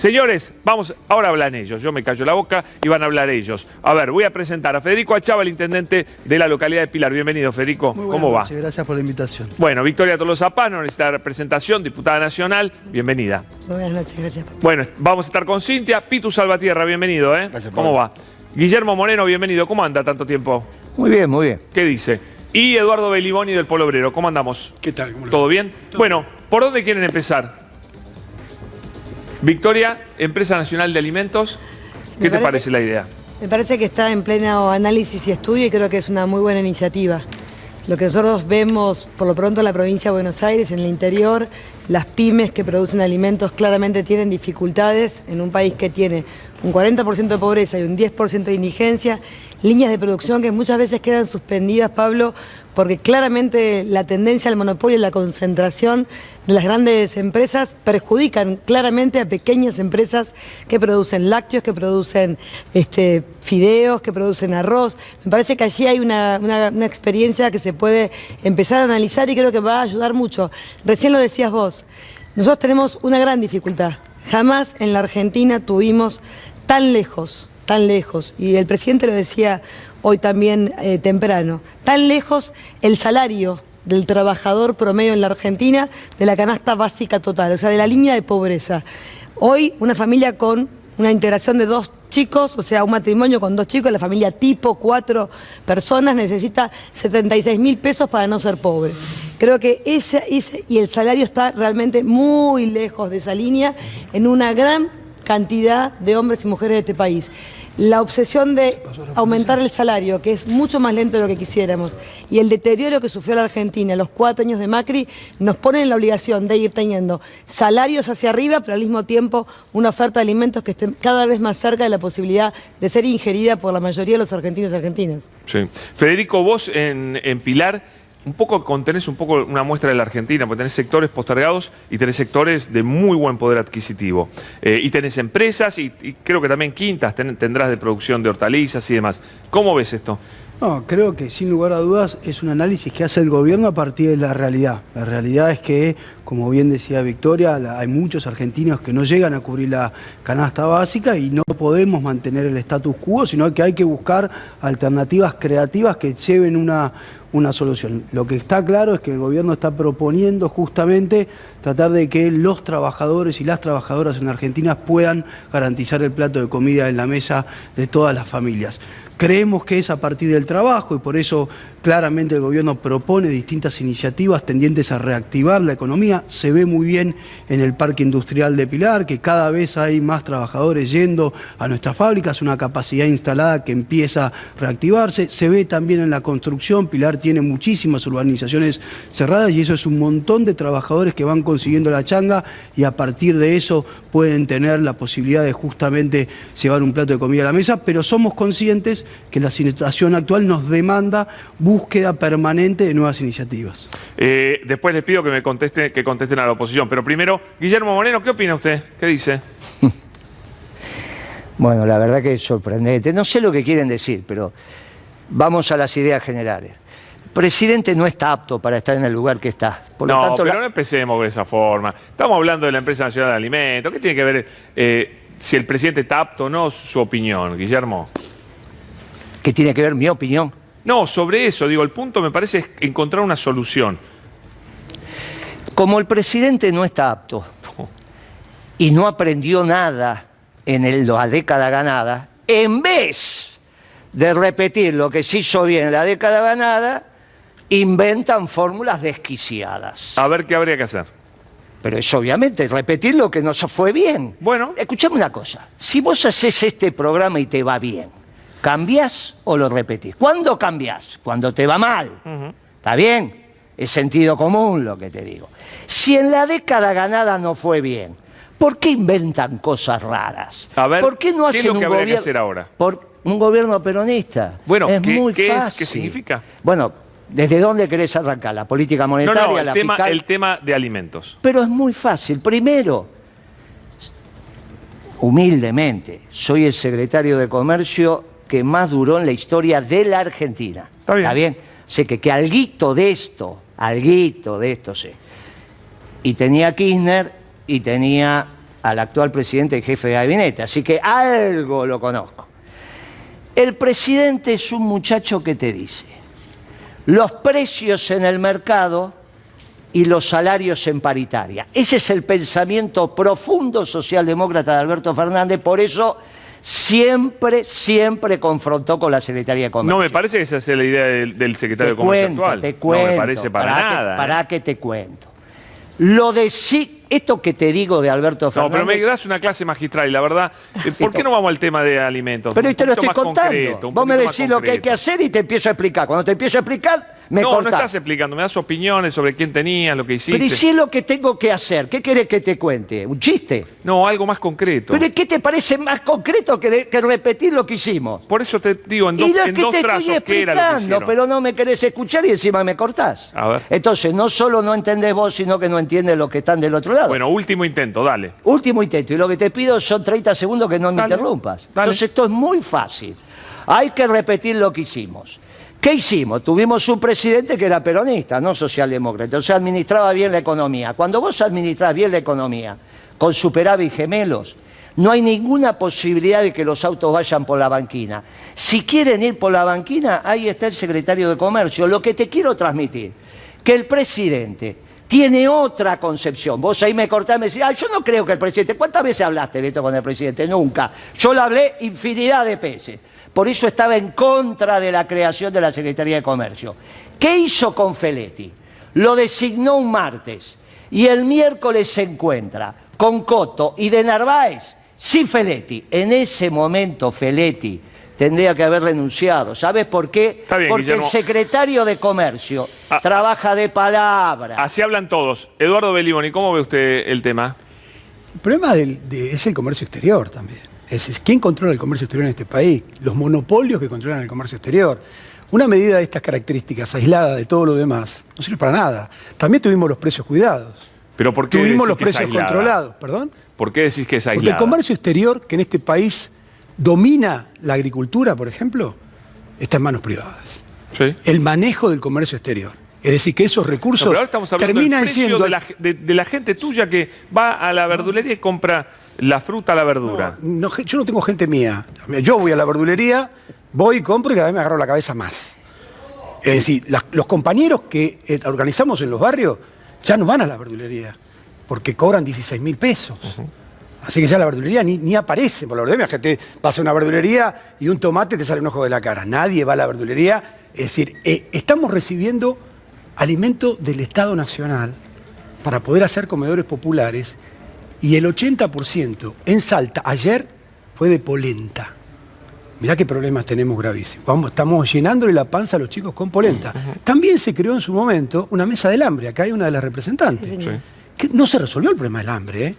Señores, vamos, ahora hablan ellos, yo me callo la boca y van a hablar ellos. A ver, voy a presentar a Federico Achava, el intendente de la localidad de Pilar. Bienvenido, Federico. ¿Cómo va? Muchas gracias por la invitación. Bueno, Victoria Tolosa Paz, no necesita representación, diputada nacional, bienvenida. Buenas noches, gracias. Bueno, vamos a estar con Cintia. Pitu Salvatierra, bienvenido, ¿eh? Gracias, ¿Cómo va? Guillermo Moreno, bienvenido. ¿Cómo anda tanto tiempo? Muy bien, muy bien. ¿Qué dice? Y Eduardo Beliboni del Polo Obrero, ¿cómo andamos? ¿Qué tal? ¿Cómo le va? ¿Todo bien? Bueno, ¿por dónde quieren empezar? Victoria, Empresa Nacional de Alimentos, ¿qué te parece la idea? Me parece que está en pleno análisis y estudio y creo que es una muy buena iniciativa. Lo que nosotros vemos, por lo pronto, en la provincia de Buenos Aires, en el interior, las pymes que producen alimentos claramente tienen dificultades en un país que tiene un 40% de pobreza y un 10% de indigencia, líneas de producción que muchas veces quedan suspendidas, Pablo, porque claramente la tendencia al monopolio y la concentración de las grandes empresas perjudican claramente a pequeñas empresas que producen lácteos, que producen fideos, que producen arroz. Me parece que allí hay una experiencia que se puede empezar a analizar y creo que va a ayudar mucho. Recién lo decías vos, nosotros tenemos una gran dificultad. Jamás en la Argentina tuvimos tan lejos, y el presidente lo decía hoy también temprano, tan lejos el salario del trabajador promedio en la Argentina de la canasta básica total, o sea, de la línea de pobreza. Hoy una familia con una integración de 2 chicos, o sea, un matrimonio con 2 chicos, la familia tipo 4 personas necesita 76.000 pesos para no ser pobre. Creo que y el salario está realmente muy lejos de esa línea en una gran cantidad de hombres y mujeres de este país. La obsesión de aumentar el salario, que es mucho más lento de lo que quisiéramos, y el deterioro que sufrió la Argentina en los 4 años de Macri, nos pone en la obligación de ir teniendo salarios hacia arriba, pero al mismo tiempo una oferta de alimentos que esté cada vez más cerca de la posibilidad de ser ingerida por la mayoría de los argentinos y argentinas. Sí. Federico, vos en Pilar un poco tenés un poco una muestra de la Argentina, porque tenés sectores postergados y tenés sectores de muy buen poder adquisitivo. Y tenés empresas y creo que también quintas tendrás de producción de hortalizas y demás. ¿Cómo ves esto? No, creo que sin lugar a dudas es un análisis que hace el gobierno a partir de la realidad. La realidad es que, como bien decía Victoria, hay muchos argentinos que no llegan a cubrir la canasta básica y no podemos mantener el status quo, sino que hay que buscar alternativas creativas que lleven una solución. Lo que está claro es que el gobierno está proponiendo justamente tratar de que los trabajadores y las trabajadoras en Argentina puedan garantizar el plato de comida en la mesa de todas las familias. Creemos que es a partir del trabajo y por eso claramente el gobierno propone distintas iniciativas tendientes a reactivar la economía. Se ve muy bien en el parque industrial de Pilar, que cada vez hay más trabajadores yendo a nuestras fábricas, una capacidad instalada que empieza a reactivarse. Se ve también en la construcción, Pilar tiene muchísimas urbanizaciones cerradas y eso es un montón de trabajadores que van consiguiendo la changa y a partir de eso pueden tener la posibilidad de justamente llevar un plato de comida a la mesa, pero somos conscientes que la situación actual nos demanda búsqueda permanente de nuevas iniciativas. Después les pido que contesten a la oposición, pero primero, Guillermo Moreno, ¿qué opina usted? ¿Qué dice? Bueno, la verdad que es sorprendente. No sé lo que quieren decir, pero vamos a las ideas generales. El presidente no está apto para estar en el lugar que está. Por lo tanto, pero no empecemos de esa forma. Estamos hablando de la Empresa Nacional de Alimentos. ¿Qué tiene que ver si el presidente está apto o no su opinión, Guillermo? ¿Qué tiene que ver mi opinión? No, sobre eso, digo, el punto me parece es encontrar una solución. Como el presidente no está apto y no aprendió nada en la década ganada, en vez de repetir lo que se hizo bien en la década ganada, inventan fórmulas desquiciadas. A ver qué habría que hacer. Pero es obviamente repetir lo que no se fue bien. Bueno. Escuchame una cosa, si vos haces este programa y te va bien, ¿cambiás o lo repetís? ¿Cuándo cambiás? Cuando te va mal. ¿Está bien? Es sentido común lo que te digo. Si en la década ganada no fue bien, ¿por qué inventan cosas raras? A ver, ¿por qué no hacen ¿qué es lo que habría que hacer ahora? Un gobierno peronista. Bueno, es muy ¿qué fácil. ¿qué significa? Bueno, ¿desde dónde querés arrancar? ¿La política monetaria, la fiscal? El tema de alimentos. Pero es muy fácil. Primero, humildemente, soy el secretario de Comercio que más duró en la historia de la Argentina. Está bien. ¿Está bien? Sé que alguito de esto sé. Y tenía Kirchner y tenía al actual presidente y jefe de gabinete, así que algo lo conozco. El presidente es un muchacho que te dice, los precios en el mercado y los salarios en paritaria. Ese es el pensamiento profundo socialdemócrata de Alberto Fernández, por eso siempre confrontó con la Secretaría de Comercio. No me parece que esa sea la idea del secretario de Comercio actual. Te cuento. No me parece para nada. Para que te cuento. Lo de sí, esto que te digo de Alberto Fernández... No, pero me das una clase magistral y la verdad, ¿por qué no vamos al tema de alimentos? Pero te lo estoy contando. Concreto, vos me decís lo que hay que hacer y te empiezo a explicar. Cuando te empiezo a explicar, me cortás. No estás explicando, me das opiniones sobre quién tenías, lo que hiciste. Pero ¿y si es lo que tengo que hacer? ¿Qué querés que te cuente? ¿Un chiste? No, algo más concreto. ¿Pero qué te parece más concreto que repetir lo que hicimos? Por eso te digo, en dos trazos, ¿qué era lo que hicieron? Pero no me querés escuchar y encima me cortás. A ver. Entonces, no solo no entendés vos, sino que no entiendes los que están del otro lado. Bueno, último intento, dale. Último intento. Y lo que te pido son 30 segundos que no me interrumpas. Dale. Entonces, esto es muy fácil. Hay que repetir lo que hicimos. ¿Qué hicimos? Tuvimos un presidente que era peronista, no socialdemócrata. Entonces administraba bien la economía. Cuando vos administrás bien la economía, con superávit gemelos, no hay ninguna posibilidad de que los autos vayan por la banquina. Si quieren ir por la banquina, ahí está el secretario de Comercio. Lo que te quiero transmitir, que el presidente tiene otra concepción. Vos ahí me cortás y me decís, yo no creo que el presidente... ¿Cuántas veces hablaste de esto con el presidente? Nunca. Yo lo hablé infinidad de veces. Por eso estaba en contra de la creación de la Secretaría de Comercio. ¿Qué hizo con Feletti? Lo designó un martes y el miércoles se encuentra con Coto y de Narváez sin Feletti. En ese momento Feletti tendría que haber renunciado. ¿Sabes por qué? Está bien, porque Guillermo. el secretario de Comercio trabaja de palabra. Así hablan todos. Eduardo Belliboni, ¿cómo ve usted el tema? El problema es el comercio exterior también. Es quién controla el comercio exterior en este país, los monopolios que controlan el comercio exterior. Una medida de estas características, aislada de todo lo demás, no sirve para nada. También tuvimos los precios cuidados. ¿Pero por qué tuvimos decís los que es precios aislada? controlados, ¿perdón? ¿Por qué decís que es Porque aislada? el comercio exterior, que en este país domina la agricultura, por ejemplo, está en manos privadas. Sí. El manejo del comercio exterior. Es decir, que esos recursos Pero ahora estamos hablando del terminan precio siendo... de la gente tuya que va a la verdulería y compra la fruta, la verdura. Yo no tengo gente mía. Yo voy a la verdulería, voy, compro y cada vez me agarro la cabeza más. Es decir, los compañeros que organizamos en los barrios ya no van a la verdulería porque cobran 16.000 pesos. Así que ya la verdulería ni aparece por la verdulería. Gente vas a una verdulería y un tomate te sale un ojo de la cara. Nadie va a la verdulería. Es decir, estamos recibiendo alimentos del Estado Nacional para poder hacer comedores populares y el 80% en Salta ayer fue de polenta. Mirá qué problemas tenemos gravísimos. Estamos llenándole la panza a los chicos con polenta. También se creó en su momento una mesa del hambre. Acá hay una de las representantes. Sí, Sí. Que no se resolvió el problema del hambre, ¿eh?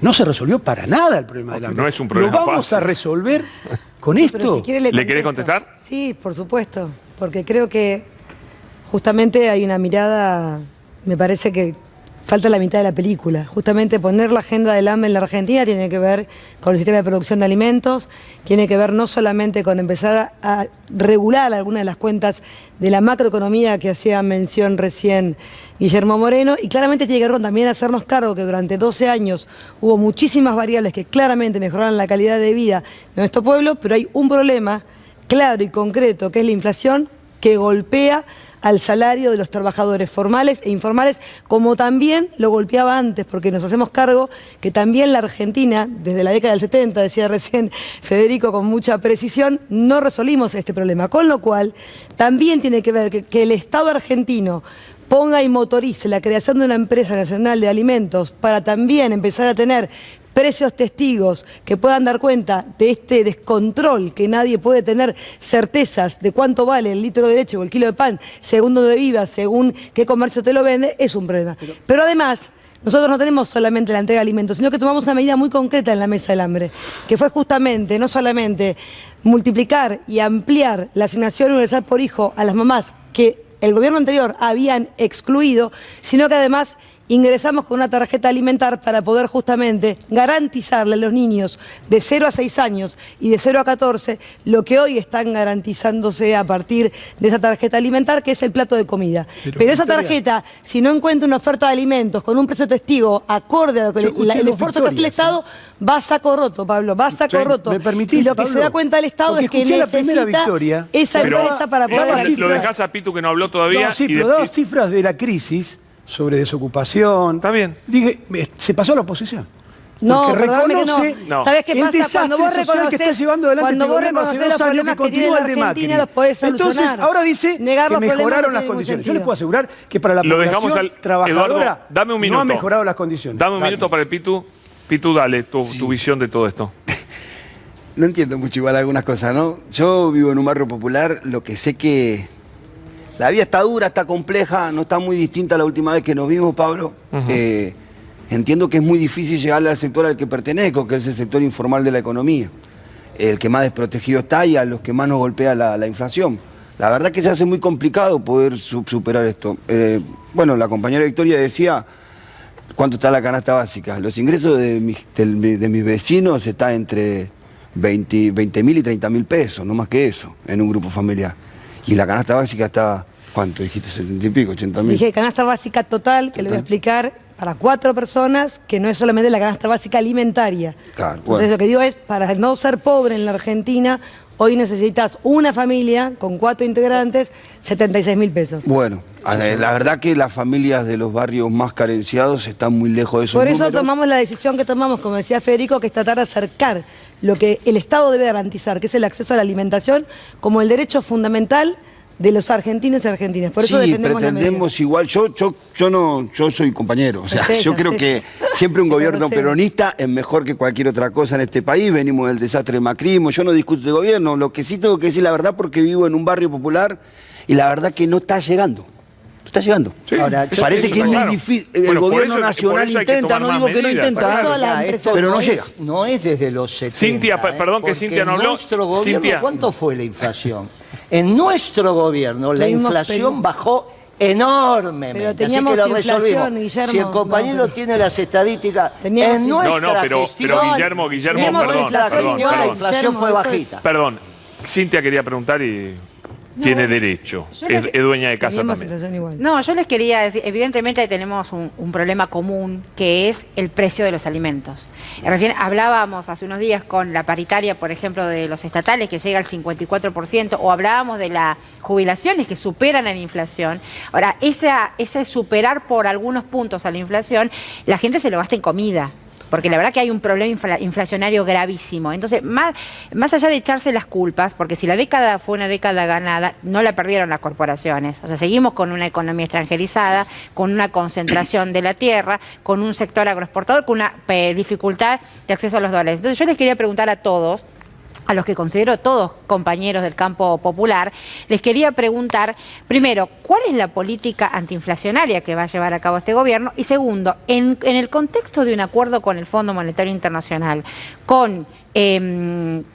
No se resolvió para nada el problema del hambre. No es un problema ¿Lo vamos fácil. a resolver con Pero esto? si quiere, ¿Le querés contestar? Sí, por supuesto, porque creo que justamente hay una mirada, me parece que falta la mitad de la película. Justamente poner la agenda del hambre en la Argentina tiene que ver con el sistema de producción de alimentos, tiene que ver no solamente con empezar a regular algunas de las cuentas de la macroeconomía que hacía mención recién Guillermo Moreno, y claramente tiene que ver con también hacernos cargo que durante 12 años hubo muchísimas variables que claramente mejoraron la calidad de vida de nuestro pueblo, pero hay un problema claro y concreto, que es la inflación que golpea al salario de los trabajadores formales e informales, como también lo golpeaba antes, porque nos hacemos cargo que también la Argentina, desde la década del 70, decía recién Federico con mucha precisión, no resolvimos este problema, con lo cual también tiene que ver que el Estado argentino ponga y motorice la creación de una empresa nacional de alimentos para también empezar a tener precios testigos que puedan dar cuenta de este descontrol, que nadie puede tener certezas de cuánto vale el litro de leche o el kilo de pan, según donde vivas, según qué comercio te lo vende, es un problema. Pero además, nosotros no tenemos solamente la entrega de alimentos, sino que tomamos una medida muy concreta en la mesa del hambre, que fue justamente, no solamente multiplicar y ampliar la asignación universal por hijo a las mamás que el gobierno anterior habían excluido, sino que además ingresamos con una tarjeta alimentar para poder justamente garantizarle a los niños de 0 a 6 años y de 0 a 14 lo que hoy están garantizándose a partir de esa tarjeta alimentar, que es el plato de comida. Pero esa tarjeta, si no encuentra una oferta de alimentos con un precio testigo acorde a lo que el esfuerzo que hace el Estado, va a saco roto, Pablo, va a saco roto. ¿Me permitís, y lo que Pablo? se da cuenta el Estado es que necesita esa empresa para poder... Lo dejás a Pitu que no habló todavía. No, sí, pero daba cifras de la crisis sobre desocupación. Está bien. Dije, se pasó a la oposición. No, porque reconoce no. ¿Sabes qué el pasa? desastre social que está llevando adelante este gobierno hace 2 años, que continúa el de Macri. Entonces, ahora dice que mejoraron las condiciones. Yo les puedo asegurar que para la población trabajadora Eduardo, dame un minuto. no ha mejorado las condiciones. Dame un minuto para el Pitu. Pitu, dale tu visión de todo esto. No entiendo mucho igual algunas cosas, ¿no? Yo vivo en un barrio popular, lo que sé que la vida está dura, está compleja, no está muy distinta a la última vez que nos vimos, Pablo. Entiendo que es muy difícil llegarle al sector al que pertenezco, que es el sector informal de la economía, el que más desprotegido está y a los que más nos golpea la inflación. La verdad que se hace muy complicado poder superar esto. Bueno, la compañera Victoria decía cuánto está la canasta básica. Los ingresos de mis vecinos están entre 20.000 y 30.000 pesos, no más que eso, en un grupo familiar. Y la canasta básica está, ¿cuánto dijiste? 70 y pico, 80.000. Dije canasta básica total, que le voy a explicar, para 4 personas, que no es solamente la canasta básica alimentaria. Claro, Entonces bueno. lo que digo es, para no ser pobre en la Argentina, hoy necesitas una familia con 4 integrantes, 76.000 pesos. Bueno, la verdad que las familias de los barrios más carenciados están muy lejos de esos Por eso números. tomamos la decisión que tomamos, como decía Federico, que es tratar de acercar lo que el Estado debe garantizar, que es el acceso a la alimentación, como el derecho fundamental de los argentinos y argentinas. Por eso defendemos pretendemos igual, yo soy compañero, o sea, yo creo que siempre un gobierno peronista es mejor que cualquier otra cosa en este país, venimos del desastre de macrismo, yo no discuto de gobierno, lo que sí tengo que decir la verdad porque vivo en un barrio popular y la verdad que no está llegando. Está llegando. Sí, ahora, parece que es muy difícil. El gobierno nacional intenta, no digo que no intenta, pero no llega. No es desde los 70. Cintia, perdón que Cintia no habló. Nuestro gobierno, Cintia. ¿cuánto fue la inflación? En nuestro gobierno la Tuvimos inflación bajó enormemente. Pero teníamos así que lo inflación, resolvimos. Guillermo. Si el compañero tiene las estadísticas, Teníamos en inflación. nuestra pero gestión, Guillermo, Teníamos perdón, inflación perdón, igual, la perdón. inflación Guillermo, fue eso es. bajita. Perdón, Cintia quería preguntar y tiene derecho. Es dueña de casa Teníamos también. inflación igual. No, yo les quería decir, evidentemente tenemos un problema común que es el precio de los alimentos. Recién hablábamos hace unos días con la paritaria, por ejemplo, de los estatales que llega al 54%, o hablábamos de las jubilaciones que superan a la inflación. Ahora, ese superar por algunos puntos a la inflación, la gente se lo gasta en comida. Porque la verdad que hay un problema inflacionario gravísimo. Entonces, más allá de echarse las culpas, porque si la década fue una década ganada, no la perdieron las corporaciones. O sea, seguimos con una economía extranjerizada, con una concentración de la tierra, con un sector agroexportador, con una dificultad de acceso a los dólares. Entonces, yo les quería preguntar a todos, a los que considero todos compañeros del campo popular, les quería preguntar, primero, ¿cuál es la política antiinflacionaria que va a llevar a cabo este gobierno? Y segundo, en el contexto de un acuerdo con el Fondo Monetario Internacional, con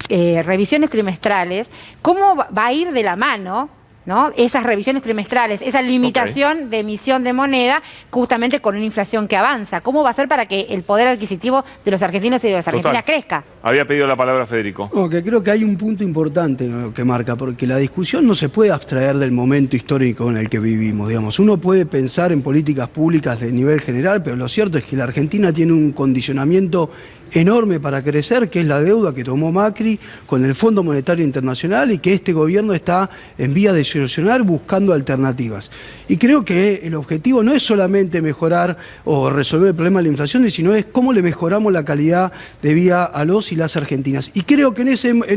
revisiones trimestrales, ¿cómo va a ir de la mano, ¿no?, esas revisiones trimestrales, esa limitación de emisión de moneda, justamente con una inflación que avanza? ¿Cómo va a ser para que el poder adquisitivo de los argentinos y de las argentinas crezca? Había pedido la palabra Federico. No, que creo que hay un punto importante, ¿no?, que marca, porque la discusión no se puede abstraer del momento histórico en el que vivimos, digamos. Uno puede pensar en políticas públicas de nivel general, pero lo cierto es que la Argentina tiene un condicionamiento enorme para crecer, que es la deuda que tomó Macri con el Fondo Monetario Internacional y que este gobierno está en vía de solucionar buscando alternativas. Y creo que el objetivo no es solamente mejorar o resolver el problema de la inflación, sino es cómo le mejoramos la calidad de vida a los y las argentinas. Y creo que en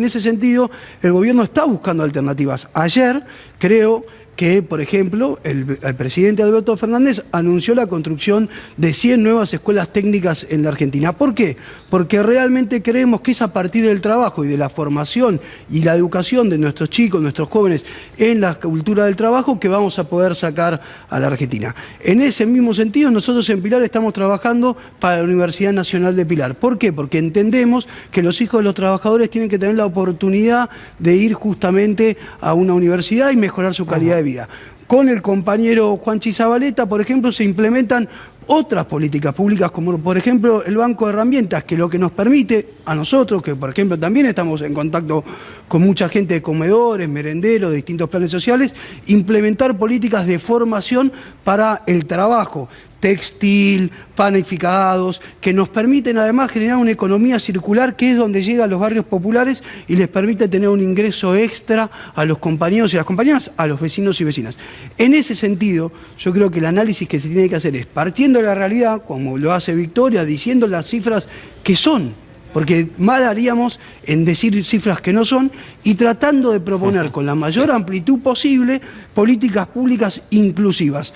ese sentido el gobierno está buscando alternativas. Ayer creo que, por ejemplo, el presidente Alberto Fernández anunció la construcción de 100 nuevas escuelas técnicas en la Argentina. ¿Por qué? Porque realmente creemos que es a partir del trabajo y de la formación y la educación de nuestros chicos, nuestros jóvenes en la cultura del trabajo que vamos a poder sacar a la Argentina. En ese mismo sentido, nosotros en Pilar estamos trabajando para la Universidad Nacional de Pilar. ¿Por qué? Porque entendemos que los hijos de los trabajadores tienen que tener la oportunidad de ir justamente a una universidad y mejorar su calidad de vida. con el compañero Juanchi Zabaleta, por ejemplo, se implementan otras políticas públicas, como por ejemplo el Banco de Herramientas, que lo que nos permite a nosotros, que por ejemplo también estamos en contacto con mucha gente de comedores, merenderos, de distintos planes sociales, implementar políticas de formación para el trabajo, textil, panificados, que nos permiten además generar una economía circular, que es donde llega a los barrios populares y les permite tener un ingreso extra a los compañeros y las compañeras, a los vecinos y vecinas. En ese sentido, yo creo que el análisis que se tiene que hacer es, partiendo de la realidad, como lo hace Victoria, diciendo las cifras que son, porque mal haríamos en decir cifras que no son, y tratando de proponer con la mayor amplitud posible políticas públicas inclusivas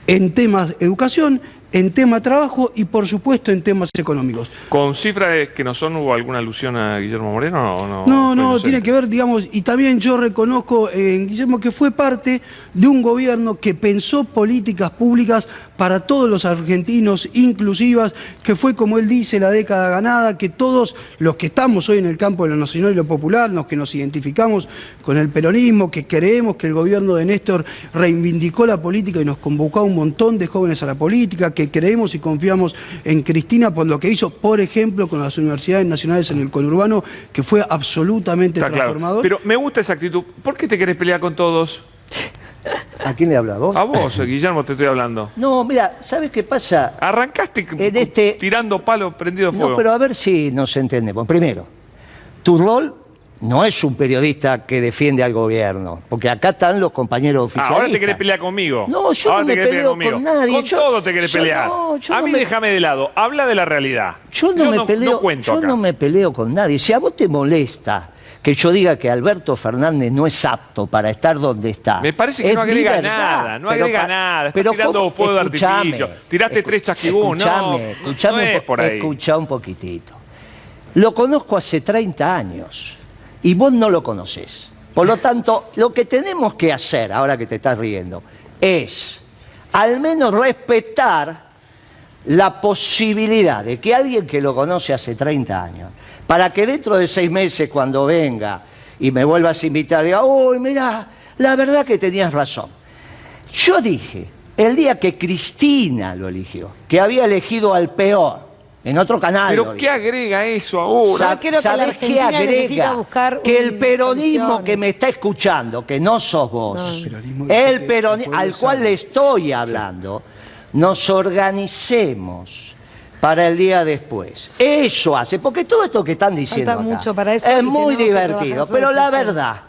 en temas educación, en tema trabajo y por supuesto en temas económicos. ¿Con cifras que no son, hubo alguna alusión a Guillermo Moreno o no? No, tiene que ver, digamos, y también yo reconozco en Guillermo que fue parte de un gobierno que pensó políticas públicas para todos los argentinos, inclusivas, que fue, como él dice, la década ganada, que todos los que estamos hoy en el campo de lo nacional y lo popular, los que nos identificamos con el peronismo, que creemos que el gobierno de Néstor reivindicó la política y nos convocó a un montón de jóvenes a la política, que creemos y confiamos en Cristina por lo que hizo, por ejemplo, con las universidades nacionales en el conurbano, que fue absolutamente transformador. Claro. Pero me gusta esa actitud. ¿Por qué te querés pelear con todos? ¿A quién le habla? ¿Vos? A vos, Guillermo, te estoy hablando. No, mira, ¿sabes qué pasa? Arrancaste tirando palo prendido fuego. No, pero a ver si nos entendemos. Primero, tu rol no es un periodista que defiende al gobierno, porque acá están los compañeros oficialistas. Ahora te querés pelear conmigo. No, yo ahora no me peleo con nadie. Con todo te querés pelear. A mí déjame de lado. Habla de la realidad. Yo no me peleo con nadie. Si a vos te molesta que yo diga que Alberto Fernández no es apto para estar donde está. Me parece que no agrega nada, no agrega nada. Estás tirando fuego de artificio. Tiraste 3 chasquibún, no es por ahí. Escuchá un poquitito. Lo conozco hace 30 años y vos no lo conocés. Por lo tanto, lo que tenemos que hacer, ahora que te estás riendo, es al menos respetar la posibilidad de que alguien que lo conoce hace 30 años, para que dentro de 6 meses, cuando venga y me vuelvas a invitar, diga, uy, mirá, la verdad que tenías razón. Yo dije, el día que Cristina lo eligió, que había elegido al peor, en otro canal. ¿Pero qué agrega eso ahora? ¿Sabés qué agrega? Que el peronismo que me está escuchando, que no sos vos, el peronismo al cual le estoy hablando, nos organicemos para el día después. Eso hace, porque todo esto que están diciendo acá mucho para eso, es muy divertido, pero la verdad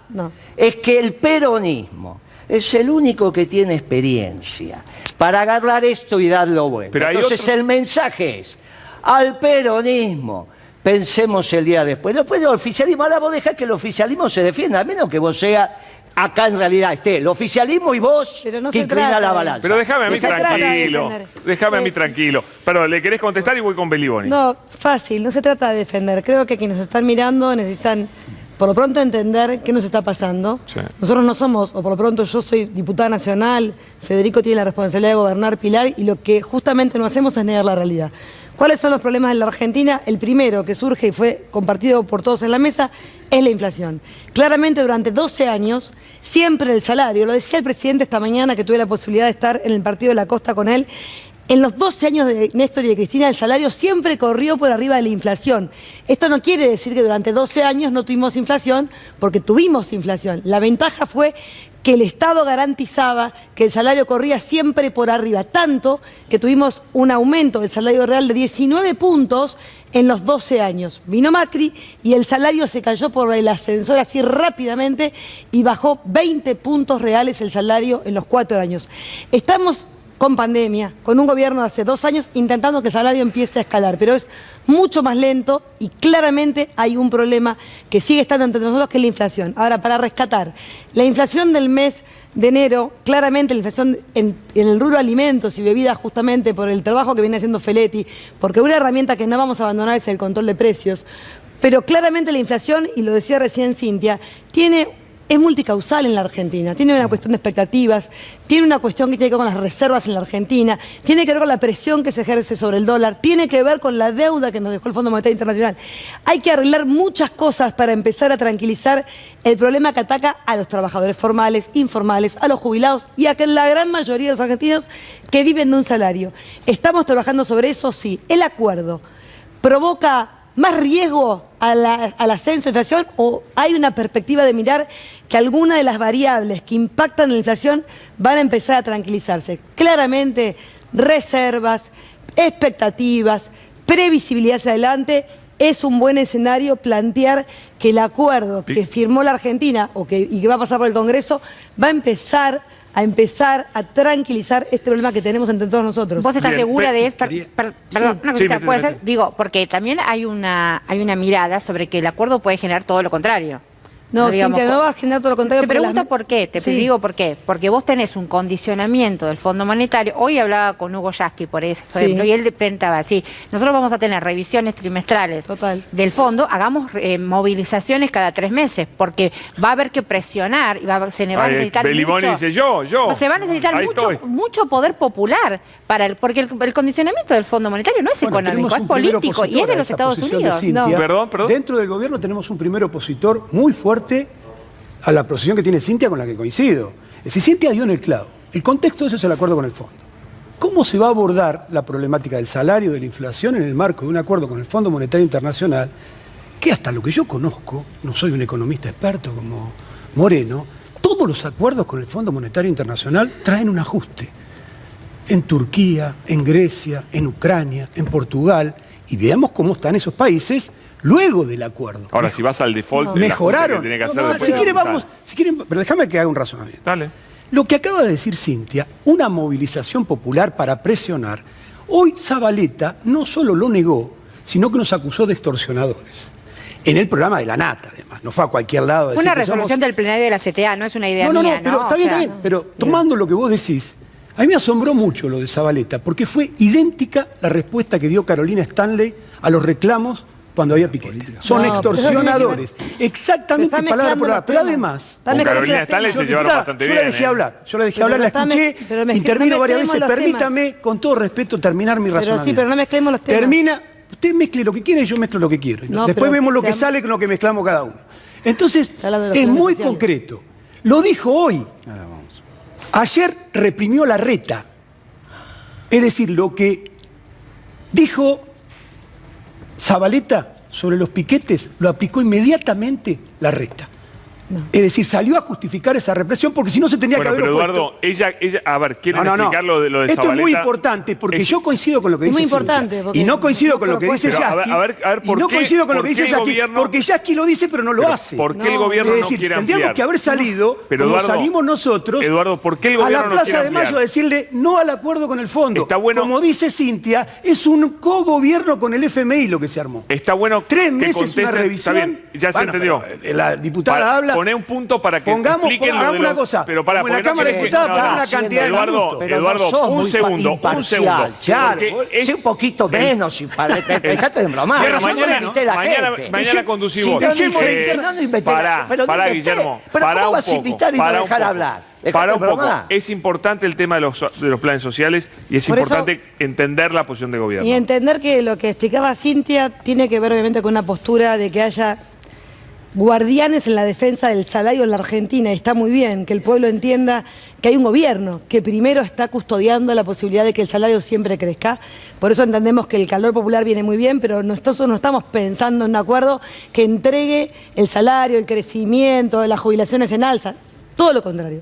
es que el peronismo es el único que tiene experiencia para agarrar esto y darlo bueno. Pero entonces el mensaje es, al peronismo, pensemos el día después. Después del oficialismo, ahora vos dejás que el oficialismo se defienda, a menos que vos seas... Acá en realidad esté el oficialismo y vos que inclina la balanza. Pero déjame a mí tranquilo. Déjame a mí tranquilo. Pero ¿le querés contestar y voy con Beliboni? No, fácil, no se trata de defender. Creo que quienes nos están mirando necesitan, por lo pronto, entender qué nos está pasando. Sí. Nosotros no somos, o por lo pronto yo soy diputada nacional, Federico tiene la responsabilidad de gobernar Pilar, y lo que justamente no hacemos es negar la realidad. ¿Cuáles son los problemas en la Argentina? El primero que surge y fue compartido por todos en la mesa es la inflación. Claramente durante 12 años, siempre el salario, lo decía el presidente esta mañana que tuve la posibilidad de estar en el Partido de la Costa con él, en los 12 años de Néstor y de Cristina el salario siempre corrió por arriba de la inflación. Esto no quiere decir que durante 12 años no tuvimos inflación, porque tuvimos inflación. La ventaja fue que el Estado garantizaba que el salario corría siempre por arriba, tanto que tuvimos un aumento del salario real de 19 puntos en los 12 años. Vino Macri y el salario se cayó por el ascensor así rápidamente y bajó 20 puntos reales el salario en los 4 años. Estamos con pandemia, con un gobierno de hace 2 años intentando que el salario empiece a escalar, pero es mucho más lento y claramente hay un problema que sigue estando entre nosotros, que es la inflación. Ahora, para rescatar, la inflación del mes de enero, claramente la inflación en el rubro alimentos y bebidas, justamente por el trabajo que viene haciendo Feletti, porque una herramienta que no vamos a abandonar es el control de precios, pero claramente la inflación, y lo decía recién Cintia, tiene es multicausal en la Argentina. Tiene una cuestión de expectativas, tiene una cuestión que tiene que ver con las reservas en la Argentina, tiene que ver con la presión que se ejerce sobre el dólar, tiene que ver con la deuda que nos dejó el Fondo Monetario Internacional. Hay que arreglar muchas cosas para empezar a tranquilizar el problema que ataca a los trabajadores formales, informales, a los jubilados y a que la gran mayoría de los argentinos que viven de un salario. ¿Estamos trabajando sobre eso? Sí. ¿El acuerdo provoca más riesgo al ascenso de la inflación o hay una perspectiva de mirar que alguna de las variables que impactan en la inflación van a empezar a tranquilizarse? Claramente, reservas, expectativas, previsibilidad hacia adelante, es un buen escenario plantear que el acuerdo que firmó la Argentina y que va a pasar por el Congreso va a empezar a tranquilizar este problema que tenemos entre todos nosotros. ¿Vos estás segura de eso? Perdón, una cosita, puede ser. Digo, porque también hay una mirada sobre que el acuerdo puede generar todo lo contrario. No, digamos, Cintia, no va a generar todo lo contrario. Te pregunto por qué, digo por qué. Porque vos tenés un condicionamiento del Fondo Monetario. Hoy hablaba con Hugo Yasky, por ejemplo, y él presentaba así: nosotros vamos a tener revisiones trimestrales del fondo, hagamos movilizaciones cada 3 meses, porque va a haber que presionar y se va a necesitar Bellimoni dice yo. Se va a necesitar mucho poder popular, porque el condicionamiento del Fondo Monetario no es económico, es político y es de los Estados Unidos. Perdón. Dentro del gobierno tenemos un primer opositor muy fuerte a la posición que tiene Cintia, con la que coincido. Es decir, Cintia dio en el clavo. El contexto de eso es el acuerdo con el fondo. ¿Cómo se va a abordar la problemática del salario, de la inflación en el marco de un acuerdo con el Fondo Monetario Internacional, que hasta lo que yo conozco, no soy un economista experto como Moreno, todos los acuerdos con el Fondo Monetario Internacional traen un ajuste? En Turquía, en Grecia, en Ucrania, en Portugal, y veamos cómo están esos países luego del acuerdo. Ahora, si vas al default, mejoraron. Que tiene que hacer Si quieren, pero déjame que haga un razonamiento. Dale. Lo que acaba de decir Cintia, una movilización popular para presionar, hoy Zabaleta no solo lo negó, sino que nos acusó de extorsionadores. En el programa de la Nata, además. No fue a cualquier lado. Una resolución del plenario de la CTA, no es una idea mía, ¿no? Pero está bien. Pero tomando lo que vos decís, a mí me asombró mucho lo de Zabaleta, porque fue idéntica la respuesta que dio Carolina Stanley a los reclamos cuando había piquetes. Son extorsionadores. Exactamente, palabra por palabra. Pero además, con Carolina Stanley se llevaron bastante bien. Yo la dejé hablar, la escuché, intervino varias veces. Permítame, con todo respeto, terminar mi razonamiento. Pero no mezclemos los temas. Usted mezcle lo que quiera y yo mezclo lo que quiero. Después vemos lo que sale con lo que mezclamos cada uno. Entonces, es muy concreto. Lo dijo hoy. Ayer reprimió la reta. Es decir, lo que dijo Zabaleta sobre los piquetes, lo aplicó inmediatamente la reta. Es decir, salió a justificar esa represión porque si no se tenía que haber opuesto. Eduardo, ella, a ver, ¿quieren explicar lo de Zabaleta? Esto es muy importante porque yo coincido con lo que dice Cintia. Y no coincido con lo que dice Yasky. Y no coincido con lo que dice Yasky porque Yasky lo dice pero no lo hace. ¿Por qué el gobierno no quiere ampliar? Tendríamos que haber salido, como salimos nosotros, Eduardo, ¿por qué el a gobierno la Plaza de Mayo a decirle no al acuerdo con el fondo? Está bueno. Como dice Cintia, es un cogobierno con el FMI lo que se armó. Está bueno 3 meses una revisión. Está bien, ya se entendió. La diputada habla. Poné un punto para que hagamos una cosa. Pero para como en la Cámara de Diputados poner una cantidad de minutos. Eduardo, un segundo. Claro, sé un poquito menos. Dejate de bromar. Mañana conducí vos. Pará, Guillermo. ¿Cómo vas a invitar y no dejar hablar? Para un poco. Es importante el tema de los planes sociales y es importante entender la posición de gobierno. Y entender que lo que explicaba Cintia tiene que ver obviamente con una postura de que haya guardianes en la defensa del salario en la Argentina. Y está muy bien que el pueblo entienda que hay un gobierno que primero está custodiando la posibilidad de que el salario siempre crezca. Por eso entendemos que el calor popular viene muy bien, pero nosotros no estamos pensando en un acuerdo que entregue el salario, el crecimiento, las jubilaciones en alza. Todo lo contrario.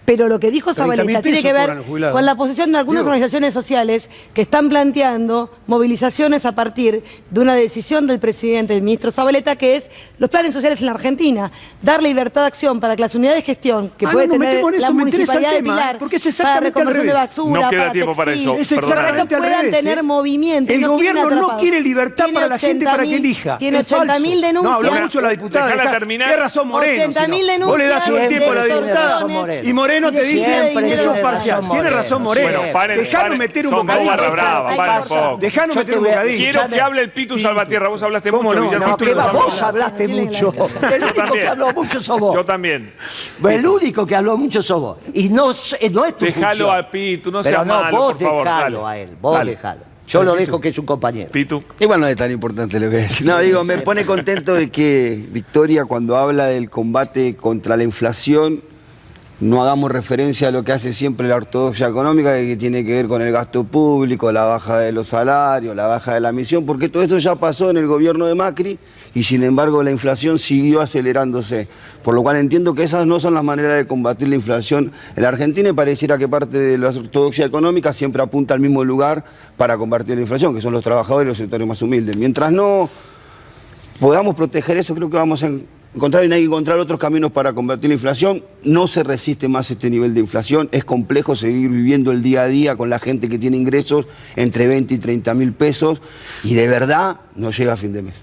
Pero lo que dijo Zabaleta tiene que ver con la posición de algunas organizaciones sociales que están planteando movilizaciones a partir de una decisión del presidente, del ministro Zabaleta, que es los planes sociales en la Argentina. Dar libertad de acción para que las unidades de gestión que puede tener la municipalidad de Pilar, porque es exactamente para reconversión de basura, no queda para tiempo para eso. Es exactamente al puedan revés, tener movimiento. El gobierno no quiere libertad para la gente para que elija. Tiene 80.000 denuncias. No, habló mucho la diputada. Dejala terminar. Tiene razón Moreno. 80.000 denuncias. Vos le das todo el tiempo a la diputada. Y Moreno Moreno te dice Siempre que sos tiene parcial. razón Tiene razón Moreno. Bueno, paren, Dejanos meter un son dos bocadillo. barra brava, paren un poco. Dejanos Yo meter te un voy a- bocadillo. Quiero que hable el Pitu Salvatierra. Vos hablaste ¿Cómo mucho, no? Guillermo. No, Pitu, ¿Qué va? nos Vos vamos. hablaste Dile mucho. la- El único también. que habló mucho sos vos. Yo también. El único que habló mucho sos vos. Y no es tu Dejalo función. a Pitu, no Pero seas no, malo, vos por favor. dejalo dale. a él, vos Dale. dejalo. Yo lo dejo que es un compañero. Pitu. Igual no es tan importante lo que es. No, digo, me pone contento de que Victoria, cuando habla del combate contra la inflación, no hagamos referencia a lo que hace siempre la ortodoxia económica, que tiene que ver con el gasto público, la baja de los salarios, la baja de la emisión, porque todo eso ya pasó en el gobierno de Macri y sin embargo la inflación siguió acelerándose. Por lo cual entiendo que esas no son las maneras de combatir la inflación en la Argentina y pareciera que parte de la ortodoxia económica siempre apunta al mismo lugar para combatir la inflación, que son los trabajadores y los sectores más humildes. Mientras no podamos proteger eso, creo que vamos a encontrar y hay que encontrar otros caminos para combatir la inflación. No se resiste más este nivel de inflación. Es complejo seguir viviendo el día a día con la gente que tiene ingresos entre 20 y 30 mil pesos y de verdad no llega a fin de mes.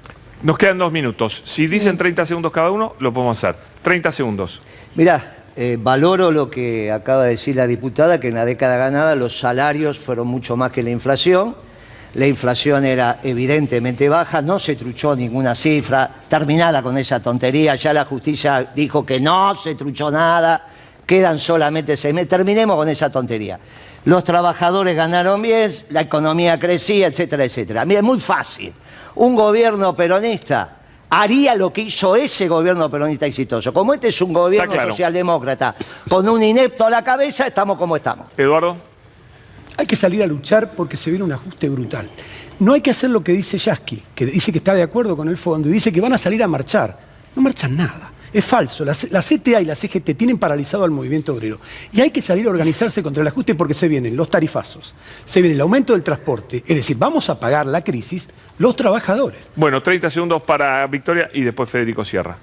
Nos quedan 2 minutos. Si dicen 30 segundos cada uno, lo podemos hacer. 30 segundos. Mirá, valoro lo que acaba de decir la diputada, que en la década ganada los salarios fueron mucho más que la inflación. La inflación era evidentemente baja, no se truchó ninguna cifra. Terminala con esa tontería, ya la justicia dijo que no se truchó nada, quedan solamente 6 meses. Terminemos con esa tontería. Los trabajadores ganaron bien, la economía crecía, etcétera, etcétera. Mira, es muy fácil. Un gobierno peronista haría lo que hizo ese gobierno peronista exitoso. Como este es un gobierno Está claro. socialdemócrata con un inepto a la cabeza, estamos como estamos. Eduardo. Hay que salir a luchar porque se viene un ajuste brutal. No hay que hacer lo que dice Yasky, que dice que está de acuerdo con el fondo y dice que van a salir a marchar. No marchan nada. Es falso. La CTA y la CGT tienen paralizado al movimiento obrero. Y hay que salir a organizarse contra el ajuste porque se vienen los tarifazos, se viene el aumento del transporte. Es decir, vamos a pagar la crisis los trabajadores. Bueno, 30 segundos para Victoria y después Federico Sierra.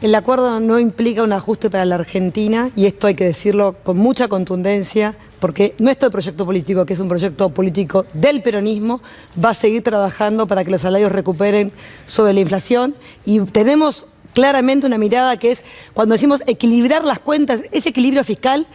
El acuerdo no implica un ajuste para la Argentina, y esto hay que decirlo con mucha contundencia, porque nuestro proyecto político, que es un proyecto político del peronismo, va a seguir trabajando para que los salarios recuperen sobre la inflación, y tenemos claramente una mirada que es, cuando decimos equilibrar las cuentas, ese equilibrio fiscal,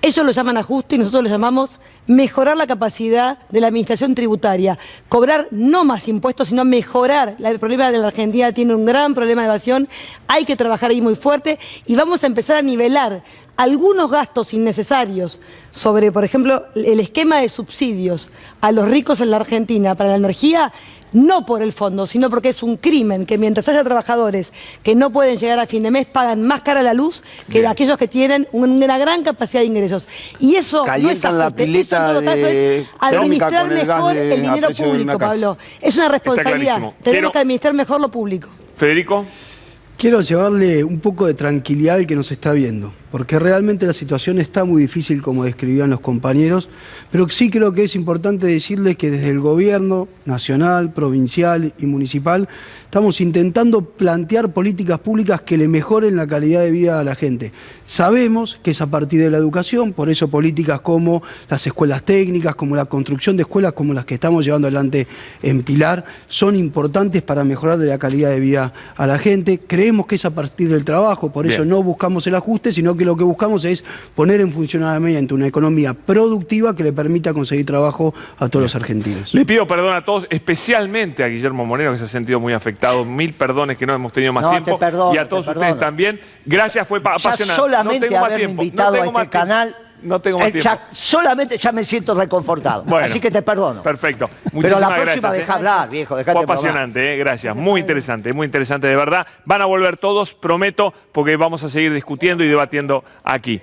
ellos lo llaman ajuste y nosotros lo llamamos mejorar la capacidad de la administración tributaria. Cobrar no más impuestos, sino mejorar. El problema de la Argentina tiene un gran problema de evasión. Hay que trabajar ahí muy fuerte y vamos a empezar a nivelar algunos gastos innecesarios sobre, por ejemplo, el esquema de subsidios a los ricos en la Argentina para la energía. No por el fondo, sino porque es un crimen que mientras haya trabajadores que no pueden llegar a fin de mes, pagan más cara la luz que Bien. aquellos que tienen una gran capacidad de ingresos. Y eso Calientan no la es ajuste, pileta eso en todo caso de es administrar térmica con el gas mejor de- el a dinero precio de una público, casa. Pablo. Es una responsabilidad. clarísimo. Tenemos Quiero- que administrar mejor lo público. Federico. Quiero llevarle un poco de tranquilidad al que nos está viendo, porque realmente la situación está muy difícil, como describían los compañeros, pero sí creo que es importante decirles que desde el gobierno nacional, provincial y municipal estamos intentando plantear políticas públicas que le mejoren la calidad de vida a la gente. Sabemos que es a partir de la educación, por eso políticas como las escuelas técnicas, como la construcción de escuelas como las que estamos llevando adelante en Pilar, son importantes para mejorar la calidad de vida a la gente. Creemos que es a partir del trabajo, por eso Bien. no buscamos el ajuste, sino que lo que buscamos es poner en funcionamiento una economía productiva que le permita conseguir trabajo a todos los argentinos. Le pido perdón a todos, especialmente a Guillermo Moreno, que se ha sentido muy afectado. 1000 perdones que no hemos tenido más No, tiempo. te perdono, y a todos te ustedes perdono. también. Gracias, fue Ya apasionante. solamente no tengo más haberme tiempo. invitado no tengo a más este tiempo. canal, No tengo más tiempo. solamente ya me siento reconfortado. Bueno. Así que te perdono. Perfecto. Pero Muchísimas la próxima gracias. deja hablar, viejo. Dejate Fue de bromar. apasionante, gracias. Muy interesante de verdad. Van a volver todos, prometo, porque vamos a seguir discutiendo y debatiendo aquí.